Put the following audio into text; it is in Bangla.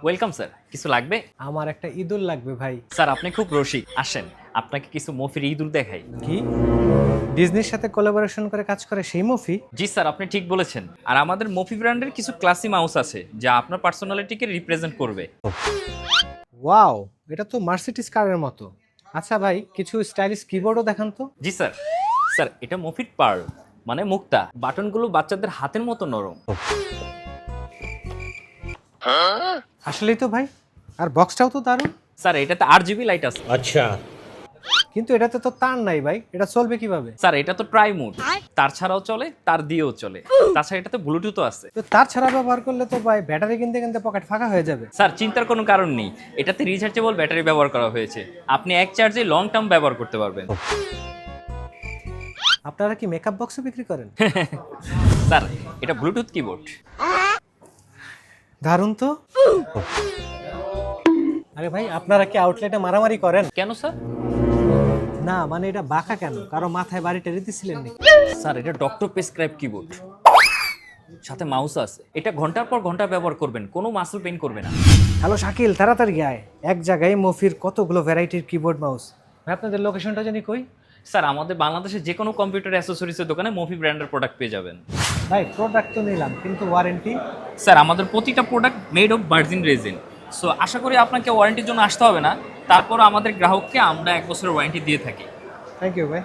Welcome sir. কিছু লাগবে? আমার একটা ইঁদুর লাগবে ভাই। স্যার আপনি খুব রসিক, আসেন আপনাকে কিছু মফির ইঁদুর দেখাই। কি? ডিজনির সাথে কোলাবোরেশন করে কাজ করে সেই মুভি? জি স্যার, আপনি ঠিক বলেছেন। আর আমাদের মফি ব্র্যান্ডের কিছু ক্লাসি মাউস আছে যা আপনার পার্সোনালিটিকে রিপ্রেজেন্ট করবে। ওয়াও, এটা তো মার্সিডিজ কারের মতো। আচ্ছা ভাই, কিছু স্টাইলিশ কিবোর্ডও দেখান তো। জি স্যার। স্যার এটা মফির পার্ল, মানে মুক্তা। বাটনগুলো বাচ্চাদের হাতের মতো নরম। আসলেই তো ভাই, আর বক্সটাও তো দারুণ। স্যার এটাতে 8 GB লাইট আছে। কিন্তু এটাতে তো তার নাই ভাই, এটা চলবে কিভাবে? স্যার এটা তো ট্রাই মোড, তার ছাড়াও চলে, তার দিয়েও চলে। তাছাড়া এটাতে ব্লুটুথও আছে। তো তার ছাড়া ব্যবহার করলে তো ভাই ব্যাটারি কিনতে কিনতে পকেট ফাঁকা হয়ে যাবে। স্যার চিন্তার কোনো কারণ নেই, এটাতে রিচার্জেবল ব্যাটারি ব্যবহার করা হয়েছে। আপনি এক চার্জে লং টার্ম ব্যবহার করতে পারবেন। আপনারা কি মেকআপ বক্সও বিক্রি করেন? স্যার এটা ব্লুটুথ কিবোর্ড। দারুণ তো। আরে ভাই, আপনারা কি আউটলেটে মারামারি করেন? কেন স্যার? না মানে এটা বাঁকা কেন? কারো মাথায় বাড়ি টেরে দিছিলেন নাকি? স্যার এটা ডক্টর প্রেসক্রাইব কিবোর্ড, সাথে মাউস আছে। এটা ঘন্টার পর ঘন্টা ব্যবহার করবেন, কোনো মাসল পেইন করবে না। হ্যালো শাকিল, তাড়াতাড়ি আয়। এক জায়গায় মফির কতগুলো ভ্যারাইটির কিবোর্ড মাউস। ভাই আপনাদের লোকেশনটা জানি কই? স্যার আমাদের বাংলাদেশের যে কোনো কম্পিউটার অ্যাসেসরিজের দোকানে মফি ব্র্যান্ডের প্রোডাক্ট পেয়ে যাবেন। ভাই প্রোডাক্ট তো নিলাম, কিন্তু ওয়ারেন্টি? স্যার আমাদের প্রতিটা product made of virgin resin. So আশা করি আপনাকে ওয়ারেন্টির জন্য আসতে হবে না। তারপর আমাদের গ্রাহককে আমরা 1 বছরের ওয়ারেন্টি দিয়ে থাকি। থ্যাংক ইউ ভাই।